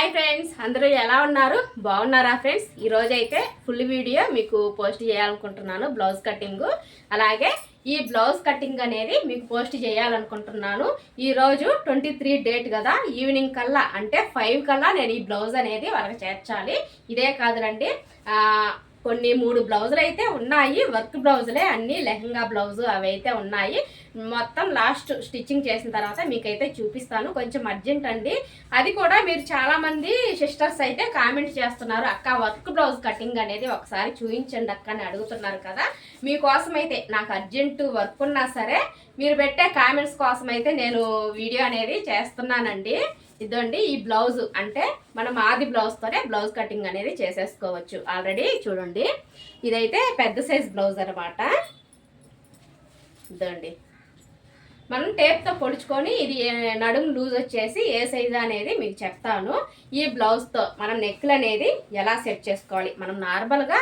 Hi friends, అందరూ ఎలా ఉన్నారు? బాగున్నారా ఫ్రెండ్స్? ఈరోజు అయితే ఫుల్ వీడియో మీకు పోస్ట్ చేయాలనుకుంటున్నాను. బ్లౌజ్ కటింగ్, అలాగే ఈ బ్లౌజ్ కటింగ్ అనేది మీకు పోస్ట్ చేయాలనుకుంటున్నాను. ఈరోజు 23 డేట్ కదా, ఈవినింగ్ కల్లా అంటే 5 కల్లా నేను ఈ బ్లౌజ్ అనేది వాళ్ళకి చేర్చాలి. ఇదే కాదులండి, కొన్ని 3 బ్లౌజులు అయితే ఉన్నాయి, వర్క్ బ్లౌజులే అన్నీ, లెహంగా బ్లౌజు అవి అయితే ఉన్నాయి. మొత్తం లాస్ట్ స్టిచ్చింగ్ చేసిన తర్వాత మీకైతే చూపిస్తాను. కొంచెం అర్జెంట్ అండి. అది కూడా మీరు చాలామంది సిస్టర్స్ అయితే కామెంట్ చేస్తున్నారు, అక్క వర్క్ బ్లౌజ్ కటింగ్ అనేది ఒకసారి చూపించండి అక్క అని అడుగుతున్నారు కదా. మీకోసం అయితే నాకు అర్జెంటు వర్క్ ఉన్నా సరే మీరు పెట్టే కామెంట్స్ కోసం అయితే నేను వీడియో అనేది చేస్తున్నానండి. ఇదండి ఈ బ్లౌజ్, అంటే మనం ఆది బ్లౌజ్తోనే బ్లౌజ్ కటింగ్ అనేది చేసేసుకోవచ్చు. ఆల్రెడీ చూడండి, ఇదైతే పెద్ద సైజ్ బ్లౌజ్ అనమాట. ఇదండి మనం టేప్తో పొడుచుకొని, ఇది నడుము లూజ్ వచ్చేసి ఏ సైజు అనేది మీకు చెప్తాను. ఈ బ్లౌజ్తో మనం నెక్లు అనేది ఎలా సెట్ చేసుకోవాలి, మనం నార్మల్గా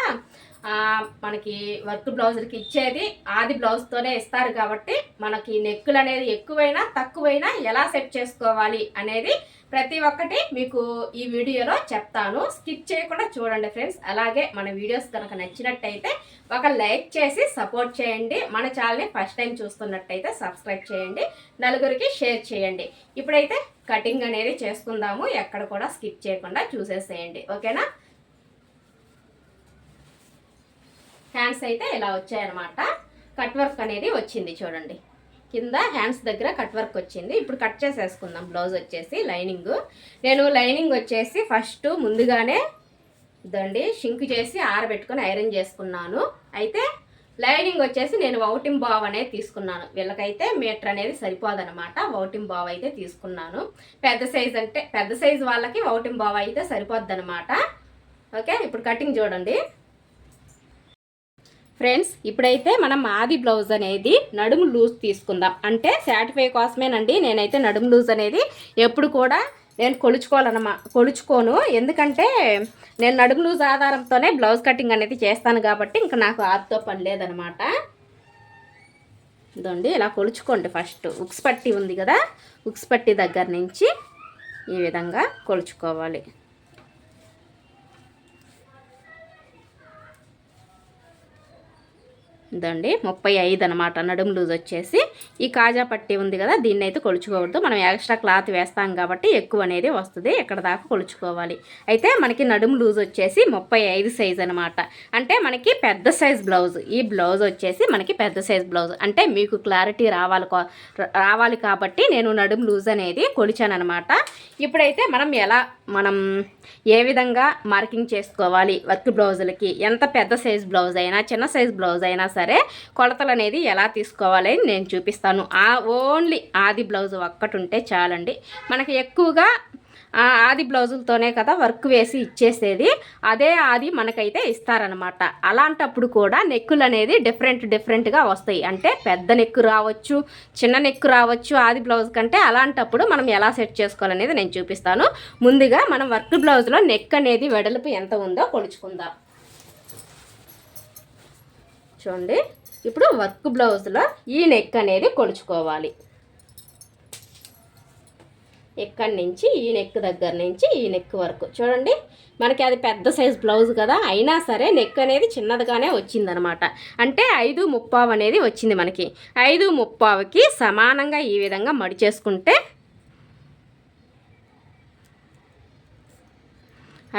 మనకి వర్క్ బ్లౌజులకి ఇచ్చేది ఆది బ్లౌజ్తోనే ఇస్తారు కాబట్టి మనకి నెక్కులు అనేది ఎక్కువైనా తక్కువైనా ఎలా సెట్ చేసుకోవాలి అనేది ప్రతి ఒక్కటి మీకు ఈ వీడియోలో చెప్తాను. స్కిప్ చేయకుండా చూడండి ఫ్రెండ్స్. అలాగే మన వీడియోస్ కనుక నచ్చినట్టయితే ఒక లైక్ చేసి సపోర్ట్ చేయండి. మన ఛానల్ని ఫస్ట్ టైం చూస్తున్నట్టయితే సబ్స్క్రైబ్ చేయండి, నలుగురికి షేర్ చేయండి. ఇప్పుడైతే కటింగ్ అనేది చేసుకుందాము, ఎక్కడ కూడా స్కిప్ చేయకుండా చూసేసేయండి, ఓకేనా. హ్యాండ్స్ అయితే ఇలా వచ్చాయన్నమాట. కట్ వర్క్ అనేది వచ్చింది చూడండి, కింద హ్యాండ్స్ దగ్గర కట్ వర్క్ వచ్చింది. ఇప్పుడు కట్ చేసేసుకుందాం. బ్లౌజ్ వచ్చేసి లైనింగ్, నేను లైనింగ్ వచ్చేసి ఫస్ట్ ముందుగానే ఇదండి షింక్ చేసి ఆరబెట్టుకొని ఐరన్ చేసుకున్నాను. అయితే లైనింగ్ వచ్చేసి నేను వౌటింగ్ బావ్ అనేది తీసుకున్నాను. వీళ్ళకైతే మీటర్ అనేది సరిపోదనమాట, వౌటింగ్ బావ్ అయితే తీసుకున్నాను. పెద్ద సైజ్ అంటే పెద్ద సైజు వాళ్ళకి వౌటింగ్ బావ్ అయితే సరిపోద్ది అనమాట. ఓకే, ఇప్పుడు కటింగ్ చూడండి ఫ్రెండ్స్. ఇప్పుడైతే మనం ఆది బ్లౌజ్ అనేది నడుము లూజ్ తీసుకుందాం. అంటే సాటిఫై కోసమేనండి నేనైతే నడుము లూజ్ అనేది ఎప్పుడు కూడా నేను కొలుచుకోను. ఎందుకంటే నేను నడుము లూజ్ ఆధారంతోనే బ్లౌజ్ కటింగ్ అనేది చేస్తాను కాబట్టి ఇంకా నాకు ఆదితో పని లేదనమాట. ఇదండి ఇలా కొలుచుకోండి. ఫస్ట్ ఉక్స్ పట్టి ఉంది కదా, ఉక్స్ పట్టి దగ్గర నుంచి ఈ విధంగా కొలుచుకోవాలి. ఇదండి 35 అనమాట నడుము లూజ్ వచ్చేసి. ఈ కాజా పట్టి ఉంది కదా, దీన్ని అయితే కొలుచుకోవద్దు, మనం ఎక్స్ట్రా క్లాత్ వేస్తాం కాబట్టి ఎక్కువ అనేది వస్తుంది, ఇక్కడ దాకా కొలుచుకోవాలి. అయితే మనకి నడుము లూజ్ వచ్చేసి 35 సైజ్ అనమాట. అంటే మనకి పెద్ద సైజ్ బ్లౌజ్. ఈ బ్లౌజ్ వచ్చేసి మనకి పెద్ద సైజ్ బ్లౌజ్. అంటే మీకు క్లారిటీ రావాలి కాబట్టి నేను నడుము లూజ్ అనేది కొలిచాను అనమాట. ఇప్పుడైతే మనం ఏ విధంగా మార్కింగ్ చేసుకోవాలి వర్క్ బ్లౌజులకి, ఎంత పెద్ద సైజ్ బ్లౌజ్ అయినా చిన్న సైజ్ బ్లౌజ్ అయినా సరే కొలతలు అనేది ఎలా తీసుకోవాలి అని నేను చూపిస్తాను. ఓన్లీ ఆది బ్లౌజ్ ఒక్కటి ఉంటే చాలండి. మనకి ఎక్కువగా ఆది బ్లౌజులతోనే కదా వర్క్ వేసి ఇచ్చేసేది, అదే ఆది మనకైతే ఇస్తారనమాట. అలాంటప్పుడు కూడా నెక్కులు అనేది డిఫరెంట్గా వస్తాయి. అంటే పెద్ద నెక్కు రావచ్చు, చిన్న నెక్కు రావచ్చు ఆది బ్లౌజ్ కంటే. అలాంటప్పుడు మనం ఎలా సెట్ చేసుకోవాలనేది నేను చూపిస్తాను. ముందుగా మనం వర్క్ బ్లౌజ్లో నెక్ అనేది వెడల్పు ఎంత ఉందో కొలుచుకుందాం. చూడండి, ఇప్పుడు వర్క్ బ్లౌజ్లో ఈ నెక్ అనేది కొలుచుకోవాలి. ఇక్కడి నుంచి ఈ నెక్ దగ్గర నుంచి ఈ నెక్ వరకు చూడండి. మనకి అది పెద్ద సైజ్ బ్లౌజ్ కదా, అయినా సరే నెక్ అనేది చిన్నదిగానే వచ్చిందనమాట. అంటే 5/3 అనేది వచ్చింది మనకి. 5/3కి సమానంగా ఈ విధంగా మడిచేసుకుంటే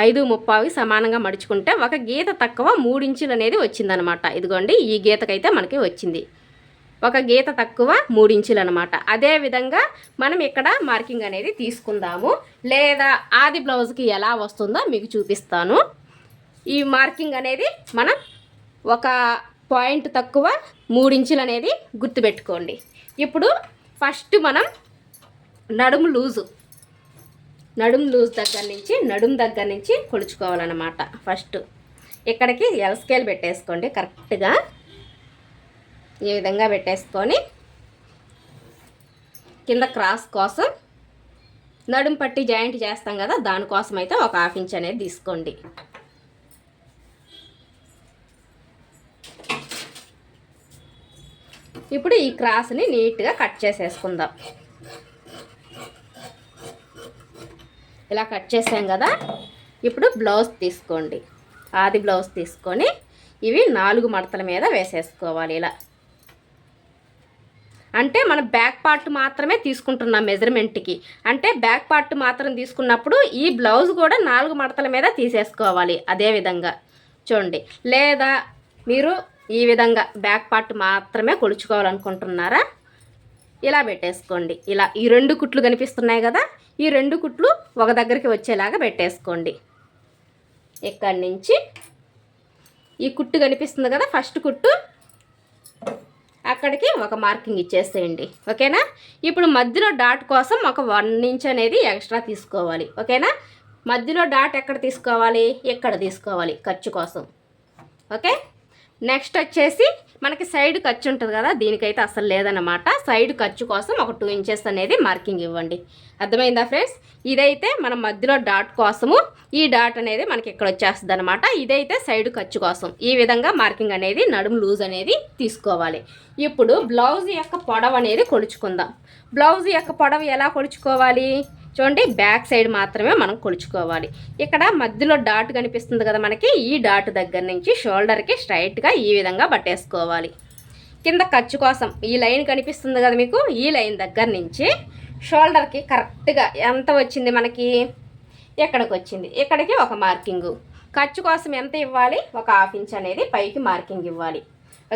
5/3కి సమానంగా మడుచుకుంటే ఒక గీత తక్కువ 3 ఇంచులు అనేది వచ్చిందనమాట. ఇదిగోండి, ఈ గీతకైతే మనకి వచ్చింది ఒక గీత తక్కువ 3 ఇంచులు అనమాట. అదేవిధంగా మనం ఇక్కడ మార్కింగ్ అనేది తీసుకుందాము. లేదా ఆది బ్లౌజ్కి ఎలా వస్తుందో మీకు చూపిస్తాను. ఈ మార్కింగ్ అనేది మనం ఒక పాయింట్ తక్కువ 3 ఇంచులు అనేది గుర్తుపెట్టుకోండి. ఇప్పుడు ఫస్ట్ మనం నడుము లూజ్ దగ్గర నుంచి కొలుచుకోవాలన్నమాట. ఫస్ట్ ఇక్కడికి ఎల్ స్కేల్ పెట్టేసుకోండి, కరెక్ట్గా ఈ విధంగా పెట్టేసుకొని కింద క్రాస్ కోసం నడుము పట్టి జాయింట్ చేస్తాం కదా, దానికోసం అయితే ఒక 1/2 ఇంచ్ అనేది తీసుకోండి. ఇప్పుడు ఈ క్రాస్ని నీట్గా కట్ చేసేసుకుందాం. ఇలా కట్ చేసాం కదా. ఇప్పుడు బ్లౌజ్ తీసుకోండి, ఆది బ్లౌజ్ తీసుకొని ఇవి 4 మడతల మీద వేసేసుకోవాలి. ఇలా అంటే మనం బ్యాక్ పార్ట్ మాత్రమే తీసుకుంటున్నాం మెజర్మెంట్కి. అంటే బ్యాక్ పార్ట్ మాత్రం తీసుకున్నప్పుడు ఈ బ్లౌజ్ కూడా 4 మడతల మీద తీసేసుకోవాలి. అదేవిధంగా చూడండి. లేదా మీరు ఈ విధంగా బ్యాక్ పార్ట్ మాత్రమే కొలుచుకోవాలనుకుంటున్నారా, ఇలా పెట్టేసుకోండి. ఇలా ఈ 2 కుట్లు కనిపిస్తున్నాయి కదా, ఈ 2 కుట్లు ఒక దగ్గరికి వచ్చేలాగా పెట్టేసుకోండి. ఇక్కడి నుంచి ఈ కుట్టు కనిపిస్తుంది కదా, ఫస్ట్ కుట్టు అక్కడికి ఒక మార్కింగ్ ఇచ్చేసేయండి. ఓకేనా. ఇప్పుడు మధ్యలో డాట్ కోసం ఒక 1 ఇంచ్ అనేది ఎక్స్ట్రా తీసుకోవాలి. ఓకేనా. మధ్యలో డాట్ ఎక్కడ తీసుకోవాలి, ఎక్కడ తీసుకోవాలి, ఖర్చు కోసం. ఓకే. నెక్స్ట్ వచ్చేసి మనకి సైడ్ ఖర్చు ఉంటుంది కదా, దీనికైతే అసలు లేదన్నమాట. సైడ్ ఖర్చు కోసం ఒక 2 ఇంచెస్ అనేది మార్కింగ్ ఇవ్వండి. అర్థమైందా ఫ్రెండ్స్. ఇదైతే మనం మధ్యలో డాట్ కోసము, ఈ డాట్ అనేది మనకి ఇక్కడ వచ్చేస్తుంది అనమాట. ఇదైతే సైడ్ ఖర్చు కోసం. ఈ విధంగా మార్కింగ్ అనేది నడుము లూజ్ అనేది తీసుకోవాలి. ఇప్పుడు బ్లౌజ్ యొక్క పొడవు అనేది కొలుచుకుందాం. బ్లౌజ్ యొక్క పొడవు ఎలా కొలుచుకోవాలి చూడండి. బ్యాక్ సైడ్ మాత్రమే మనం కొలుచుకోవాలి. ఇక్కడ మధ్యలో డాట్ కనిపిస్తుంది కదా మనకి, ఈ డాట్ దగ్గర నుంచి షోల్డర్కి స్ట్రైట్గా ఈ విధంగా పట్టేసుకోవాలి. కింద ఖర్చు కోసం ఈ లైన్ కనిపిస్తుంది కదా మీకు, ఈ లైన్ దగ్గర నుంచి షోల్డర్కి కరెక్ట్గా ఎంత వచ్చింది మనకి, ఎక్కడికి వచ్చింది, ఇక్కడికి ఒక మార్కింగు. ఖర్చు కోసం ఎంత ఇవ్వాలి, ఒక 1/2 ఇంచ్ అనేది పైకి మార్కింగ్ ఇవ్వాలి.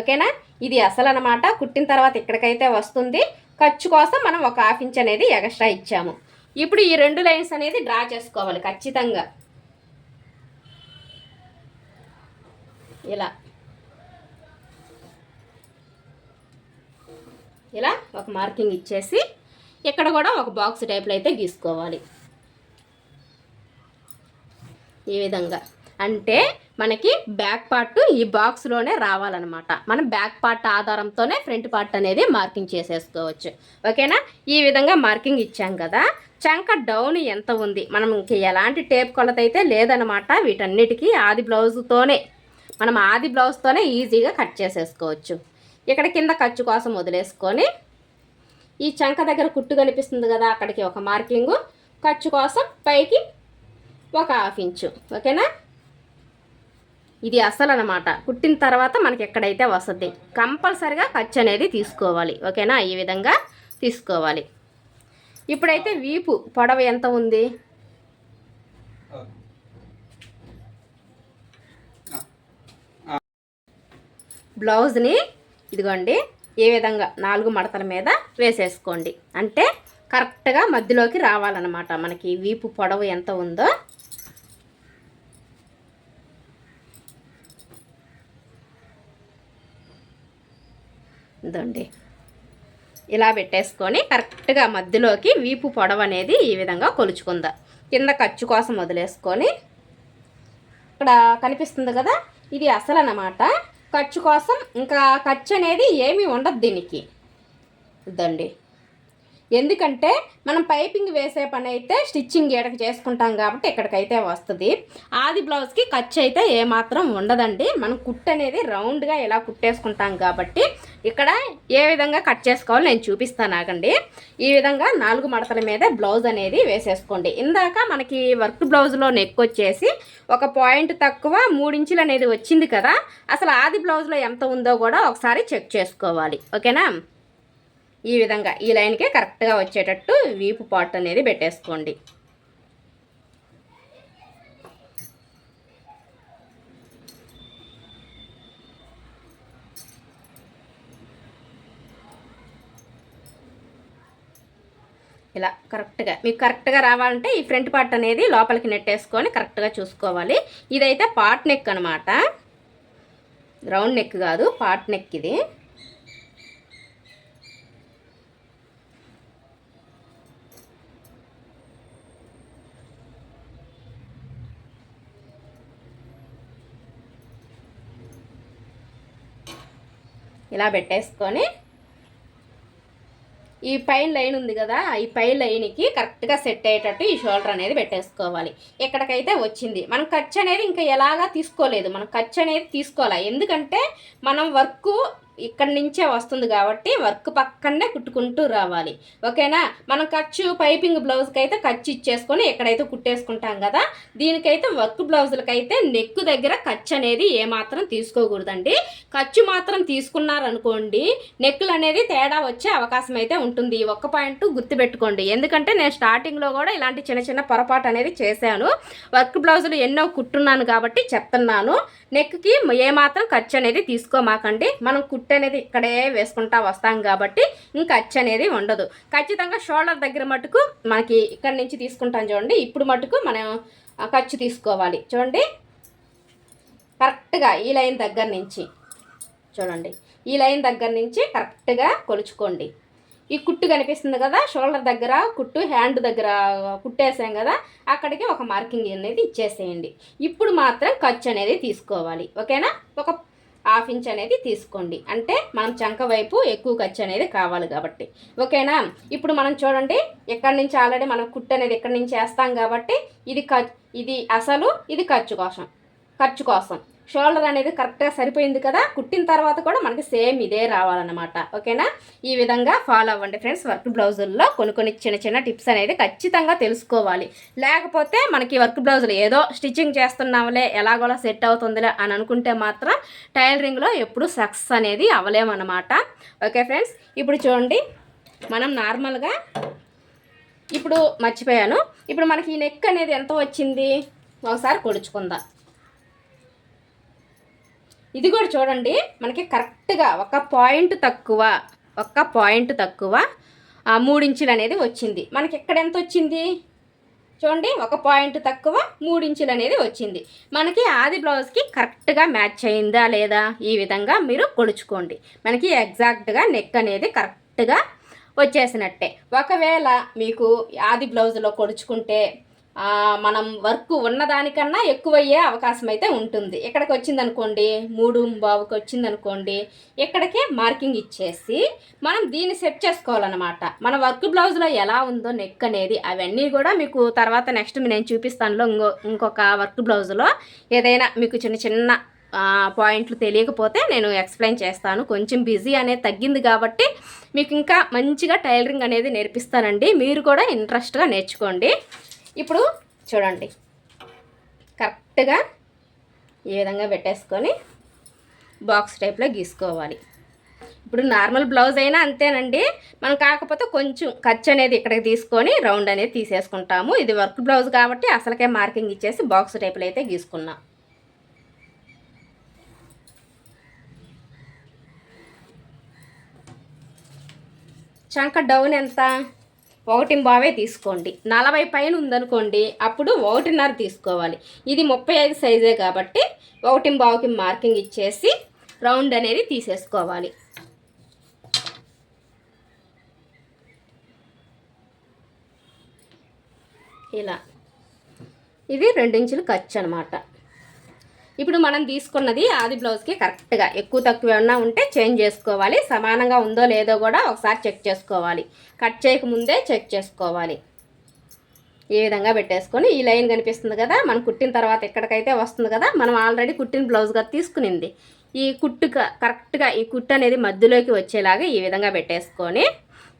ఓకేనా. ఇది అసలు అనమాట. కుట్టిన తర్వాత ఇక్కడికైతే వస్తుంది. ఖర్చు కోసం మనం ఒక 1/2 ఇంచ్ అనేది ఎక్స్ట్రా ఇచ్చాము. ఇప్పుడు ఈ 2 లైన్స్ అనేది డ్రా చేసుకోవాలి ఖచ్చితంగా. ఇలా ఒక మార్కింగ్ ఇచ్చేసి ఇక్కడ కూడా ఒక బాక్స్ టైప్లో అయితే గీసుకోవాలి. ఈ విధంగా అంటే మనకి బ్యాక్ పార్ట్ ఈ బాక్స్లోనే రావాలన్నమాట. మనం బ్యాక్ పార్ట్ ఆధారంతోనే ఫ్రంట్ పార్ట్ అనేది మార్కింగ్ చేసేసుకోవచ్చు. ఓకేనా. ఈ విధంగా మార్కింగ్ ఇచ్చాం కదా. చంక డౌన్ ఎంత ఉంది, మనం ఇంక ఎలాంటి టేప్ కొలత అయితే లేదనమాట. వీటన్నిటికీ ఆది బ్లౌజ్తోనే మనం ఆది బ్లౌజ్తోనే ఈజీగా కట్ చేసేసుకోవచ్చు. ఇక్కడ కింద ఖర్చు కోసం వదిలేసుకొని ఈ చంక దగ్గర కుట్టు కనిపిస్తుంది కదా, అక్కడికి ఒక మార్కింగు, ఖర్చు కోసం పైకి ఒక 1/2 ఇంచు. ఓకేనా. ఇది అసలు అనమాట. కుట్టిన తర్వాత మనకి ఎక్కడైతే వస్తుంది కంపల్సరిగా ఖర్చు అనేది తీసుకోవాలి. ఓకేనా. ఈ విధంగా తీసుకోవాలి. ఇప్పుడైతే వీపు పొడవు ఎంత ఉంది, బ్లౌజ్ని ఇదిగోండి ఏ విధంగా 4 మడతల మీద వేసేసుకోండి. అంటే కరెక్ట్గా మధ్యలోకి రావాలన్నమాట. మనకి వీపు పొడవు ఎంత ఉందో ఇదండి ఇలా పెట్టేసుకొని కరెక్ట్గా మధ్యలోకి వీపు పొడవు అనేది ఈ విధంగా కొలుచుకుందా. కింద ఖర్చు కోసం వదిలేసుకొని ఇక్కడ కనిపిస్తుంది కదా, ఇది అసలు అన్నమాట. ఖర్చు కోసం ఇంకా ఖర్చు అనేది ఏమీ ఉండదు దీనికి. ఇదండి. ఎందుకంటే మనం పైపింగ్ వేసే పని అయితే స్టిచ్చింగ్ ఎడకి చేసుకుంటాం కాబట్టి ఇక్కడికైతే వస్తుంది. ఆది బ్లౌజ్కి ఖర్చు అయితే ఏమాత్రం ఉండదండి. మనం కుట్టు అనేది రౌండ్గా ఇలా కుట్టేసుకుంటాం కాబట్టి ఇక్కడ ఏ విధంగా కట్ చేసుకోవాలో నేను చూపిస్తాను ఆగండి. ఈ విధంగా 4 మడతల మీద బ్లౌజ్ అనేది వేసేసుకోండి. ఇందాక మనకి వర్క్ బ్లౌజ్లో నెక్ వచ్చేసి ఒక పాయింట్ తక్కువ 3 ఇంచులు అనేది వచ్చింది కదా, అసలు ఆది బ్లౌజ్లో ఎంత ఉందో కూడా ఒకసారి చెక్ చేసుకోవాలి. ఓకేనా. ఈ విధంగా ఈ లైన్కే కరెక్ట్గా వచ్చేటట్టు వీపు పార్ట్ అనేది పెట్టేసుకోండి. ఇలా కరెక్ట్గా మీకు కరెక్ట్గా రావాలంటే ఈ ఫ్రంట్ పార్ట్ అనేది లోపలికి నెట్టేసుకొని కరెక్ట్గా చూసుకోవాలి. ఇదైతే పార్ట్ నెక్ అనమాట, రౌండ్ నెక్ కాదు, పార్ట్ నెక్ ఇది. ఇలా పెట్టేసుకొని ఈ పైన లైన్ ఉంది కదా, ఈ పై లైన్కి కరెక్ట్గా సెట్ అయ్యేటట్టు ఈ షోల్డర్ అనేది పెట్టేసుకోవాలి. ఎక్కడికైతే వచ్చింది మనం ఖర్చు అనేది ఇంకా ఎలాగా తీసుకోలేదు, మనం ఖర్చు అనేది తీసుకోవాలి. ఎందుకంటే మనం వర్క్ ఇక్కడి నుంచే వస్తుంది కాబట్టి వర్క్ పక్కనే కుట్టుకుంటూ రావాలి. ఓకేనా? మనం ఖర్చు పైపింగ్ బ్లౌజ్కి అయితే ఖర్చు ఇచ్చేసుకొని ఎక్కడైతే కుట్టేసుకుంటాం కదా, దీనికైతే వర్క్ బ్లౌజులకైతే నెక్ దగ్గర ఖర్చు అనేది ఏమాత్రం తీసుకోకూడదండి. ఖర్చు మాత్రం తీసుకున్నారనుకోండి నెక్కులు అనేది తేడా వచ్చే అవకాశం అయితే ఉంటుంది. ఒక్క పాయింట్ గుర్తుపెట్టుకోండి. ఎందుకంటే నేను స్టార్టింగ్లో కూడా ఇలాంటి చిన్న చిన్న పొరపాటు అనేది చేశాను. వర్క్ బ్లౌజులు ఎన్నో కుట్టున్నాను కాబట్టి చెప్తున్నాను. నెక్కి ఏమాత్రం ఖర్చు అనేది తీసుకోమాకండి. మనం కుట్టు అనేది ఇక్కడే వేసుకుంటా వస్తాం కాబట్టి ఇంకా ఖర్చు అనేది ఉండదు. ఖచ్చితంగా షోల్డర్ దగ్గర మటుకు మనకి ఇక్కడి నుంచి తీసుకుంటాం చూడండి. ఇప్పుడు మటుకు మనం ఖర్చు తీసుకోవాలి. చూడండి, కరెక్ట్గా ఈ లైన్ దగ్గర నుంచి చూడండి, ఈ లైన్ దగ్గర నుంచి కరెక్ట్గా కొలుచుకోండి. ఈ కుట్టు కనిపిస్తుంది కదా, షోల్డర్ దగ్గర కుట్టు, హ్యాండ్ దగ్గర కుట్టేసాం కదా, అక్కడికి ఒక మార్కింగ్ అనేది ఇచ్చేసేయండి. ఇప్పుడు మాత్రం ఖర్చు అనేది తీసుకోవాలి. ఓకేనా? ఒక 1/2 ఇంచ్ అనేది తీసుకోండి. అంటే మనం చంక వైపు ఎక్కువ ఖర్చు అనేది కావాలి కాబట్టి. ఓకేనా? ఇప్పుడు మనం చూడండి, ఎక్కడి నుంచి ఆల్రెడీ మనం కుట్టు అనేది ఎక్కడి నుంచి వేస్తాం కాబట్టి ఇది అసలు, ఇది ఖర్చు కోసం షోల్డర్ అనేది కరెక్ట్గా సరిపోయింది కదా. కుట్టిన తర్వాత కూడా మనకి సేమ్ ఇదే రావాలన్నమాట. ఓకేనా? ఈ విధంగా ఫాలో అవ్వండి ఫ్రెండ్స్. వర్క్ బ్లౌజుల్లో కొన్ని చిన్న చిన్న టిప్స్ అనేది ఖచ్చితంగా తెలుసుకోవాలి. లేకపోతే మనకి వర్క్ బ్లౌజులు ఏదో స్టిచ్చింగ్ చేస్తున్నాంలే, ఎలాగోలా సెట్ అవుతుందిలే అని అనుకుంటే మాత్రం టైలరింగ్లో ఎప్పుడు సక్సెస్ అనేది అవ్వలేమన్నమాట. ఓకే ఫ్రెండ్స్, ఇప్పుడు చూడండి, మనం నార్మల్గా ఇప్పుడు మర్చిపోయాను. ఇప్పుడు మనకి ఈ నెక్ అనేది ఎంత వచ్చింది ఒకసారి కొలుచుకుందాం. ఇది కూడా చూడండి, మనకి కరెక్ట్గా ఒక పాయింట్ తక్కువ 3 ఇంచులు అనేది వచ్చింది. మనకి ఎక్కడ ఎంత వచ్చింది చూడండి, ఒక పాయింట్ తక్కువ 3 ఇంచులు అనేది వచ్చింది. మనకి ఆది బ్లౌజ్కి కరెక్ట్గా మ్యాచ్ అయిందా లేదా ఈ విధంగా మీరు కొలుచుకోండి. మనకి ఎగ్జాక్ట్గా నెక్ అనేది కరెక్ట్గా వచ్చేసినట్టే. ఒకవేళ మీకు ఆది బ్లౌజ్లో కొలుచుకుంటే మనం వర్క్ ఉన్నదానికన్నా ఎక్కువయ్యే అవకాశం అయితే ఉంటుంది. ఇక్కడికి వచ్చిందనుకోండి 3:15కి వచ్చిందనుకోండి, ఇక్కడికే మార్కింగ్ ఇచ్చేసి మనం దీన్ని సెట్ చేసుకోవాలన్నమాట. మన వర్క్ బ్లౌజ్లో ఎలా ఉందో నెక్ అనేది అవన్నీ కూడా మీకు తర్వాత నెక్స్ట్ నేను చూపిస్తాను. ఇంకొక వర్క్ బ్లౌజ్లో ఏదైనా మీకు చిన్న చిన్న పాయింట్లు తెలియకపోతే నేను ఎక్స్ప్లెయిన్ చేస్తాను. కొంచెం బిజీ అనేది తగ్గింది కాబట్టి మీకు ఇంకా మంచిగా టైలరింగ్ అనేది నేర్పిస్తానండి. మీరు కూడా ఇంట్రెస్ట్గా నేర్చుకోండి. ఇప్పుడు చూడండి, కరెక్ట్గా ఈ విధంగా పెట్టేసుకొని బాక్స్ టైప్లో గీసుకోవాలి. ఇప్పుడు నార్మల్ బ్లౌజ్ అయినా అంతేనండి. మనం కాకపోతే కొంచెం ఖర్చు అనేది ఇక్కడికి తీసుకొని రౌండ్ అనేది తీసేసుకుంటాము. ఇది వర్క్ బ్లౌజ్ కాబట్టి అసలుకే మార్కింగ్ ఇచ్చేసి బాక్స్ టైప్లో అయితే గీసుకున్నాం. చంక డౌన్ ఎంత 1.5 తీసుకోండి. 40 పైన ఉందనుకోండి అప్పుడు 1.5 తీసుకోవాలి. ఇది 35 సైజే కాబట్టి 1.5కి మార్కింగ్ ఇచ్చేసి రౌండ్ అనేది తీసేసుకోవాలి. ఇలా ఇది 2 ఇంచులు ఖర్చు అనమాట. ఇప్పుడు మనం తీసుకున్నది ఆది బ్లౌజ్కి కరెక్ట్గా ఎక్కువ తక్కువ ఏమన్నా ఉంటే చేంజ్ చేసుకోవాలి. సమానంగా ఉందో లేదో కూడా ఒకసారి చెక్ చేసుకోవాలి. కట్ చేయకముందే చెక్ చేసుకోవాలి. ఈ విధంగా పెట్టేసుకొని ఈ లైన్ కనిపిస్తుంది కదా, మనం కుట్టిన తర్వాత ఎక్కడికైతే వస్తుంది కదా, మనం ఆల్రెడీ కుట్టిన బ్లౌజ్గా తీసుకునింది. ఈ కుట్టు కరెక్ట్గా ఈ కుట్టు అనేది మధ్యలోకి వచ్చేలాగా ఈ విధంగా పెట్టేసుకొని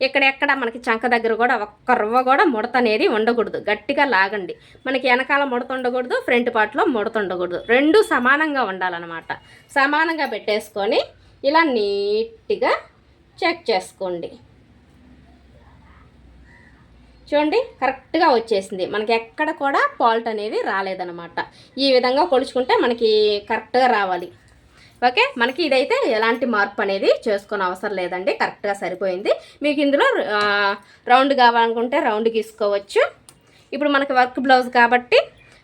ఎక్కడెక్కడ మనకి చంక దగ్గర కూడా ఒక్క రవ్వ కూడా ముడత అనేది ఉండకూడదు. గట్టిగా లాగండి. మనకి వెనకాల ముడత ఉండకూడదు, ఫ్రంట్ పార్ట్లో ముడత ఉండకూడదు. రెండు సమానంగా ఉండాలన్నమాట. సమానంగా పెట్టేసుకొని ఇలా నీట్గా చెక్ చేసుకోండి. చూడండి, కరెక్ట్గా వచ్చేసింది. మనకి ఎక్కడ కూడా ఫాల్ట్ అనేది రాలేదన్నమాట. ఈ విధంగా కొలుచుకుంటే మనకి కరెక్ట్గా రావాలి. ఓకే, మనకి ఇదైతే ఎలాంటి మార్పు అనేది చేసుకునే అవసరం లేదండి. కరెక్ట్గా సరిపోయింది. మీకు ఇందులో రౌండ్ కావాలనుకుంటే రౌండ్ గీసుకోవచ్చు. ఇప్పుడు మనకి వర్క్ బ్లౌజ్ కాబట్టి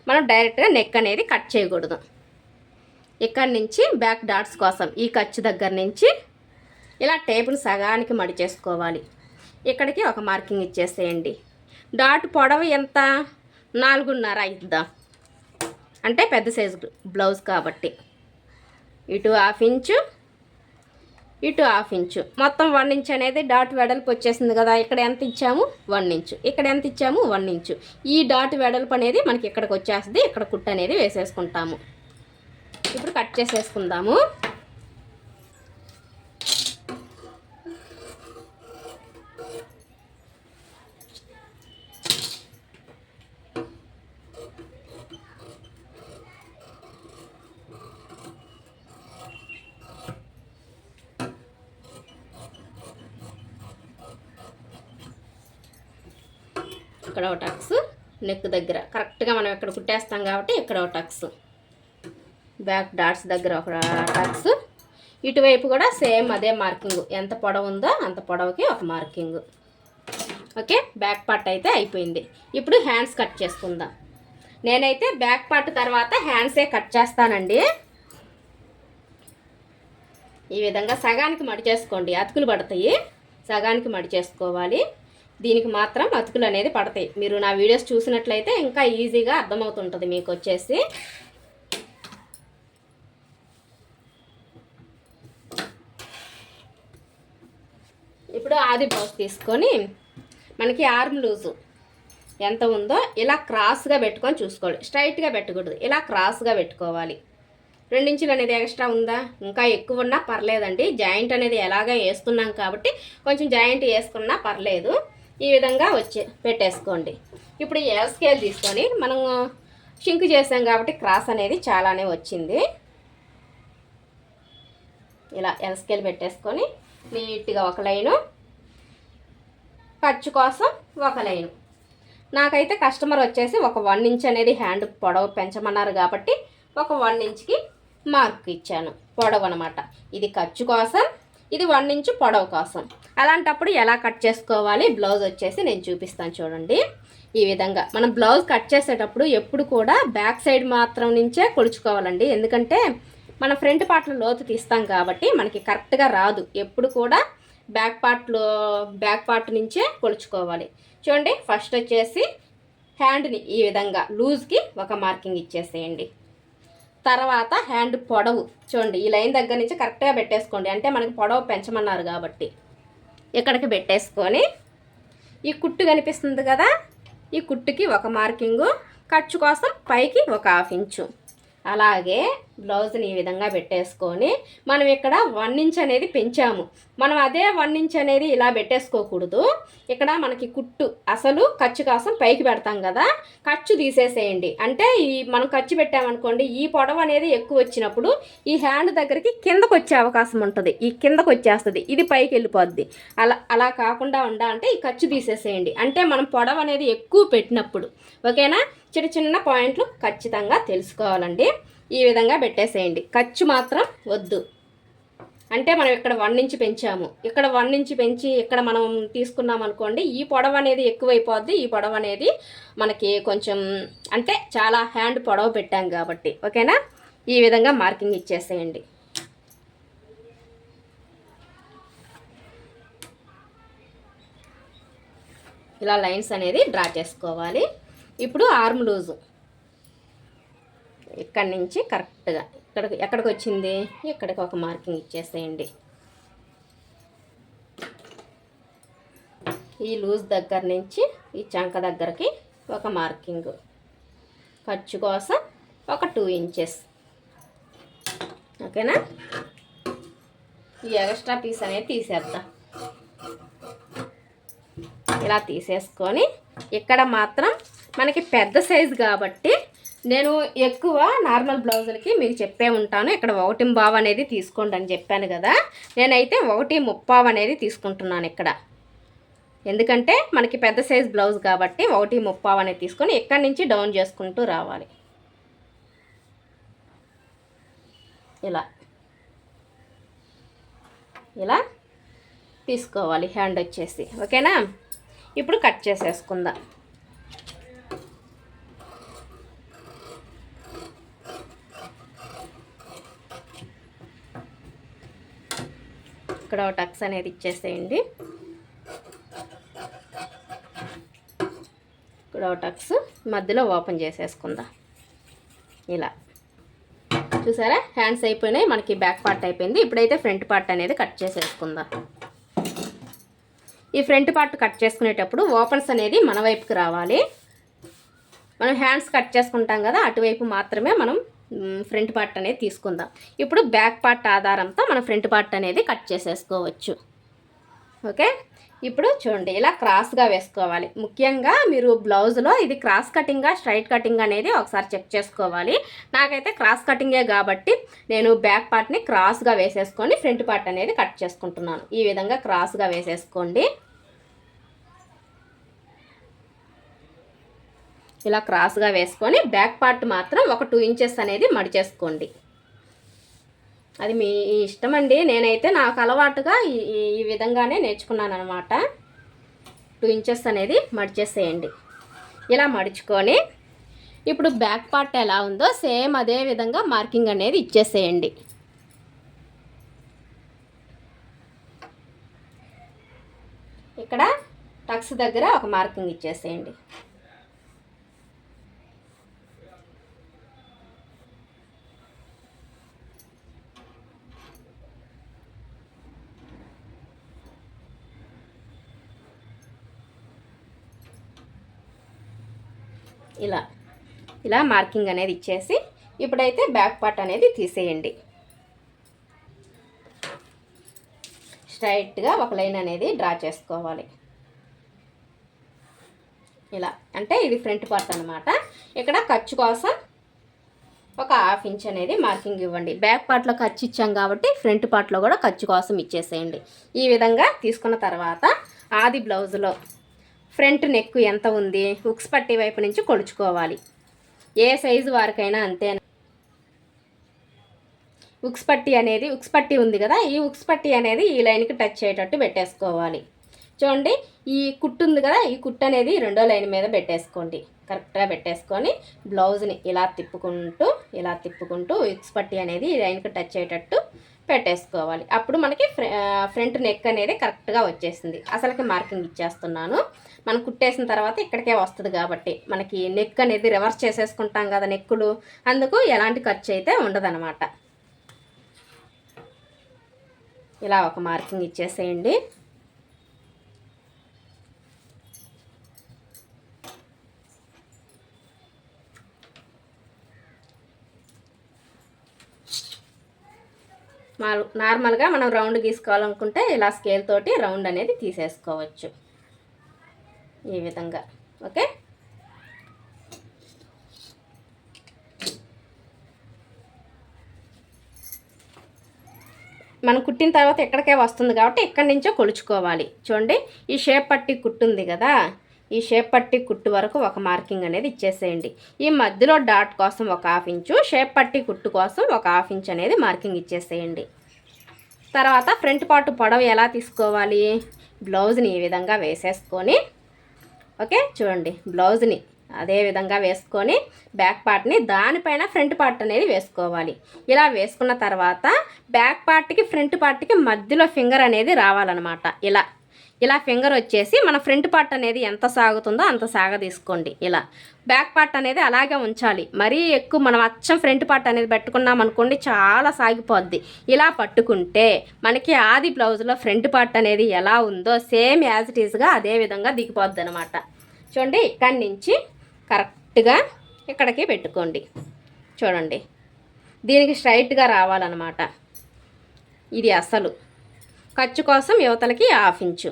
మనం డైరెక్ట్గా నెక్ అనేది కట్ చేయకూడదు. ఇక్కడి నుంచి బ్యాక్ డాట్స్ కోసం ఈ ఖర్చు దగ్గర నుంచి ఇలా టేపును సగానికి మడి చేసుకోవాలి. ఇక్కడికి ఒక మార్కింగ్ ఇచ్చేసేయండి. డాట్ పొడవు ఎంత 4.5 ఇద్దాం, అంటే పెద్ద సైజు బ్లౌజ్ కాబట్టి. ఇటు 1/2 ఇంచు, ఇటు 1/2 ఇంచు, మొత్తం 1 ఇంచ్ అనేది డాట్ వెడల్పు వచ్చేసింది కదా. ఇక్కడ ఎంత ఇచ్చాము 1 ఇంచు, ఇక్కడ ఎంత ఇచ్చాము 1 ఇంచు. ఈ డాట్ వెడల్పు అనేది మనకి ఇక్కడికి వచ్చేస్తుంది. ఇక్కడ కుట్టు అనేది వేసేసుకుంటాము. ఇప్పుడు కట్ చేసేసుకుందాము. ఇక్కడ ఒక టక్స్, నెక్ దగ్గర కరెక్ట్గా మనం ఇక్కడ కుట్టేస్తాం కాబట్టి ఇక్కడ ఒక టక్స్, బ్యాక్ డాట్స్ దగ్గర ఒక టక్స్, ఇటువైపు కూడా సేమ్ అదే మార్కింగ్, ఎంత పొడవు ఉందో అంత పొడవుకి ఒక మార్కింగ్. ఓకే, బ్యాక్ పార్ట్ అయితే అయిపోయింది. ఇప్పుడు హ్యాండ్స్ కట్ చేసుకుందాం. నేనైతే బ్యాక్ పార్ట్ తర్వాత హ్యాండ్సే కట్ చేస్తానండి. ఈ విధంగా సగానికి మడి చేసుకోండి, అతుకులు పడతాయి. సగానికి మడి చేసుకోవాలి. దీనికి మాత్రం అతుకులు అనేది పడతాయి. మీరు నా వీడియోస్ చూసినట్లయితే ఇంకా ఈజీగా అర్థమవుతుంటుంది మీకు వచ్చేసి. ఇప్పుడు ఆది బ్లౌజ్ తీసుకొని మనకి ఆర్మ్ లూజు ఎంత ఉందో ఇలా క్రాస్గా పెట్టుకొని చూసుకోవాలి. స్ట్రైట్గా పెట్టకూడదు, ఇలా క్రాస్గా పెట్టుకోవాలి. 2 ఇంచులు అనేది ఎక్స్ట్రా ఉందా, ఇంకా ఎక్కువ ఉన్నా పర్లేదండి. జాయింట్ అనేది ఎలాగో వేస్తున్నాం కాబట్టి కొంచెం జాయింట్ వేసుకున్నా పర్లేదు. ఈ విధంగా పెట్టేసుకోండి. ఇప్పుడు ఎల్ స్కేల్ తీసుకొని మనం షింక్ చేసాం కాబట్టి క్రాస్ అనేది చాలానే వచ్చింది. ఇలా ఎల్ స్కేల్ పెట్టేసుకొని నీట్గా ఒక లైను, ఖర్చు కోసం ఒక లైను. నాకైతే కస్టమర్ వచ్చేసి ఒక 1 ఇంచ్ అనేది హ్యాండ్ పొడవు పెంచమన్నారు కాబట్టి ఒక 1 ఇంచ్కి మార్క్ ఇచ్చాను, పొడవు అనమాట. ఇది ఖర్చు కోసం, ఇది 1 ఇంచ్ పొడవు కోసం. అలాంటప్పుడు ఎలా కట్ చేసుకోవాలి బ్లౌజ్ వచ్చేసి నేను చూపిస్తాను చూడండి. ఈ విధంగా మనం బ్లౌజ్ కట్ చేసేటప్పుడు ఎప్పుడు కూడా బ్యాక్ సైడ్ మాత్రం నుంచే కొలుచుకోవాలండి. ఎందుకంటే మన ఫ్రంట్ పార్ట్లో లోతు తీస్తాం కాబట్టి మనకి కరెక్ట్గా రాదు. ఎప్పుడు కూడా బ్యాక్ పార్ట్ నుంచే కొలుచుకోవాలి. చూడండి, ఫస్ట్ వచ్చేసి హ్యాండ్ని ఈ విధంగా లూజ్కి ఒక మార్కింగ్ ఇచ్చేసేయండి. తర్వాత హ్యాండ్ పొడవు చూడండి, ఈ లైన్ దగ్గర నుంచి కరెక్ట్గా పెట్టేసుకోండి. అంటే మనకి పొడవు పెంచమన్నారు కాబట్టి ఇక్కడికి పెట్టేసుకొని ఈ కుట్టు కనిపిస్తుంది కదా, ఈ కుట్టుకి ఒక మార్కింగు, ఖర్చు కోసం పైకి ఒక 1/2 ఇంచు. అలాగే బ్లౌజ్ని ఈ విధంగా పెట్టేసుకొని మనం ఇక్కడ 1 ఇంచ్ అనేది పెంచాము. మనం అదే 1 ఇంచ్ అనేది ఇలా పెట్టేసుకోకూడదు. ఇక్కడ మనకి కుట్టు అసలు ఖర్చు కోసం పైకి పెడతాం కదా, ఖర్చు తీసేసేయండి. అంటే మనం ఖర్చు పెట్టామనుకోండి, ఈ పొడవు అనేది ఎక్కువ వచ్చినప్పుడు ఈ హ్యాండ్ దగ్గరికి కిందకు వచ్చే అవకాశం ఉంటుంది. ఈ కిందకు వచ్చేస్తుంది, ఇది పైకి వెళ్ళిపోద్ది. అలా కాకుండా ఉండాలంటే ఈ ఖర్చు తీసేసేయండి. అంటే మనం పొడవు అనేది ఎక్కువ పెట్టినప్పుడు, ఓకేనా. చిన్న చిన్న పాయింట్లు ఖచ్చితంగా తెలుసుకోవాలండి. ఈ విధంగా పెట్టేసేయండి, ఖర్చు మాత్రం వద్దు. అంటే మనం ఇక్కడ 1 ఇంచ్ పెంచాము, ఇక్కడ 1 ఇంచ్ పెంచి ఇక్కడ మనం తీసుకున్నాం అనుకోండి, ఈ పొడవు అనేది ఎక్కువైపోద్ది. ఈ పొడవు అనేది మనకి కొంచెం అంటే చాలా హ్యాండ్ పొడవు పెట్టాం కాబట్టి, ఓకేనా. ఈ విధంగా మార్కింగ్ ఇచ్చేసేయండి. ఇలా లైన్స్ అనేది డ్రా చేసుకోవాలి. ఇప్పుడు ఆర్మ్ లూజు ఇక్కడి నుంచి కరెక్ట్గా ఎక్కడికి వచ్చింది, ఇక్కడికి ఒక మార్కింగ్ ఇచ్చేసేయండి. ఈ లూజ్ దగ్గర నుంచి ఈ చంక దగ్గరికి ఒక మార్కింగ్, ఖర్చు కోసం ఒక 2 ఇంచెస్, ఓకేనా. ఈ ఎక్స్ట్రా పీస్ అనేది తీసేద్దాం. ఇలా తీసేసుకొని ఇక్కడ మాత్రం మనకి పెద్ద సైజు కాబట్టి నేను ఎక్కువ నార్మల్ బ్లౌజులకి మీకు చెప్పే ఉంటాను, ఇక్కడ 1.25 అనేది తీసుకోండి అని చెప్పాను కదా. నేనైతే 1.30 అనేది తీసుకుంటున్నాను ఇక్కడ. ఎందుకంటే మనకి పెద్ద సైజ్ బ్లౌజ్ కాబట్టి 1.30 అనేది తీసుకొని ఇక్కడి నుంచి డౌన్ చేసుకుంటూ రావాలి. ఇలా తీసుకోవాలి హ్యాండ్ వచ్చేసి, ఓకేనా. ఇప్పుడు కట్ చేసేసుకుందాం. ఇక్కడ టక్స్ అనేది ఇచ్చేసేయండి. ఇక్కడ టక్స్ మధ్యలో ఓపెన్ చేసేసుకుందాం. ఇలా చూసారా, హ్యాండ్స్ అయిపోయినాయి, మనకి బ్యాక్ పార్ట్ అయిపోయింది. ఇప్పుడైతే ఫ్రంట్ పార్ట్ అనేది కట్ చేసేసుకుందాం. ఈ ఫ్రంట్ పార్ట్ కట్ చేసుకునేటప్పుడు ఓపెన్స్ అనేది మన వైపుకి రావాలి. మనం హ్యాండ్స్ కట్ చేసుకుంటాం కదా, అటువైపు మాత్రమే మనం ఫ్రంట్ పార్ట్ అనేది తీసుకుందాం. ఇప్పుడు బ్యాక్ పార్ట్ ఆధారంతో మనం ఫ్రంట్ పార్ట్ అనేది కట్ చేసేసుకోవచ్చు, ఓకే. ఇప్పుడు చూడండి, ఇలా క్రాస్గా వేసుకోవాలి. ముఖ్యంగా మీరు బ్లౌజ్లో ఇది క్రాస్ కటింగా స్ట్రైట్ కటింగ్ అనేది ఒకసారి చెక్ చేసుకోవాలి. నాకైతే క్రాస్ కటింగే కాబట్టి నేను బ్యాక్ పార్ట్ని క్రాస్గా వేసేసుకొని ఫ్రంట్ పార్ట్ అనేది కట్ చేసుకుంటున్నాను. ఈ విధంగా క్రాస్గా వేసేసుకోండి. ఇలా క్రాస్గా వేసుకొని బ్యాక్ పార్ట్ మాత్రం ఒక 2 ఇంచెస్ అనేది మడిచేసుకోండి. అది మీ ఇష్టం అండి. నేనైతే నాకు అలవాటుగా ఈ విధంగానే నేర్చుకున్నాను అనమాట. 2 ఇంచెస్ అనేది మడిచేసేయండి. ఇలా మడుచుకొని ఇప్పుడు బ్యాక్ పార్ట్ ఎలా ఉందో సేమ్ అదే విధంగా మార్కింగ్ అనేది ఇచ్చేసేయండి. ఇక్కడ టక్స్ దగ్గర ఒక మార్కింగ్ ఇచ్చేసేయండి. ఇలా మార్కింగ్ అనేది ఇచ్చేసి ఇప్పుడైతే బ్యాక్ పార్ట్ అనేది తీసేయండి. స్ట్రైట్గా ఒక లైన్ అనేది డ్రా చేసుకోవాలి. ఇలా అంటే ఇది ఫ్రంట్ పార్ట్ అనమాట. ఇక్కడ ఖర్చు కోసం ఒక 1/2 ఇంచ్ అనేది మార్కింగ్ ఇవ్వండి. బ్యాక్ పార్ట్లో ఖర్చు ఇచ్చాం కాబట్టి ఫ్రంట్ పార్ట్లో కూడా ఖర్చు కోసం ఇచ్చేసేయండి. ఈ విధంగా తీసుకున్న తర్వాత ఆది బ్లౌజ్లో ఫ్రంట్ నెక్ ఎంత ఉంది ఉక్స్ పట్టి వైపు నుంచి కొలుచుకోవాలి. ఏ సైజు వారికైనా అంతే. ఉక్స్ పట్టి ఉంది కదా, ఈ ఉక్స్ పట్టి అనేది ఈ లైన్కి టచ్ అయ్యేటట్టు పెట్టేసుకోవాలి. చూడండి, ఈ కుట్టు ఉంది కదా, ఈ కుట్టు అనేది రెండో లైన్ మీద పెట్టేసుకోండి. కరెక్ట్గా పెట్టేసుకొని బ్లౌజ్ని ఇలా తిప్పుకుంటూ ఉక్స్ పట్టి అనేది ఈ లైన్కి టచ్ అయ్యేటట్టు పెట్టేసుకోవాలి. అప్పుడు మనకి ఫ్రంట్ నెక్ అనేది కరెక్ట్గా వచ్చేసింది. అసలుకి మార్కింగ్ ఇచ్చేస్తున్నాను. మనం కుట్టేసిన తర్వాత ఇక్కడికే వస్తుంది కాబట్టి మనకి నెక్ అనేది రివర్స్ చేసేసుకుంటాం కదా నెక్కులు, అందుకు ఎలాంటి ఖర్చు అయితే ఉండదన్నమాట. ఇలా ఒక మార్కింగ్ ఇచ్చేసేయండి. నార్మల్గా మనం రౌండ్ గీసుకోవాలనుకుంటే ఇలా స్కేల్ తోటి రౌండ్ అనేది తీసేసుకోవచ్చు ఈ విధంగా. ఓకే, మనం కుట్టిన తర్వాత ఎక్కడికే వస్తుంది కాబట్టి ఎక్కడి నుంచో కొలుచుకోవాలి. చూడండి, ఈ షేప్ పట్టి కుట్టు ఉంది కదా, ఈ షేప్ పట్టి కుట్టు వరకు ఒక మార్కింగ్ అనేది ఇచ్చేసేయండి. ఈ మధ్యలో డాట్ కోసం ఒక 1/2 ఇంచు, షేప్ పట్టి కుట్టు కోసం ఒక 1/2 ఇంచ్ అనేది మార్కింగ్ ఇచ్చేసేయండి. తర్వాత ఫ్రంట్ పార్ట్ పొడవు ఎలా తీసుకోవాలి, బ్లౌజ్ని ఈ విధంగా వేసేసుకొని, ఓకే చూడండి, బ్లౌజ్ని అదే విధంగా వేసుకొని బ్యాక్ పార్ట్ని దానిపైన ఫ్రంట్ పార్ట్ అనేది వేసుకోవాలి. ఇలా వేసుకున్న తర్వాత బ్యాక్ పార్ట్కి ఫ్రంట్ పార్ట్కి మధ్యలో ఫింగర్ అనేది రావాలన్నమాట. ఇలా ఫింగర్ వచ్చేసి మన ఫ్రంట్ పార్ట్ అనేది ఎంత సాగుతుందో అంత సాగ తీసుకోండి. ఇలా బ్యాక్ పార్ట్ అనేది అలాగే ఉంచాలి. మరీ ఎక్కువ మనం అచ్చం ఫ్రంట్ పార్ట్ అనేది పెట్టుకున్నాం అనుకోండి, చాలా సాగిపోద్ది. ఇలా పట్టుకుంటే మనకి ఆది బ్లౌజ్లో ఫ్రంట్ పార్ట్ అనేది ఎలా ఉందో సేమ్ యాజ్ ఇట్ ఈస్గా అదే విధంగా దిగిపోద్ది అనమాట. చూడండి, ఇక్కడి నుంచి కరెక్ట్గా ఇక్కడికి పెట్టుకోండి. చూడండి, దీనికి స్ట్రైట్గా రావాలన్నమాట. ఇది అసలు ఖర్చు కోసం యువతలకి 1/2 ఇంచు.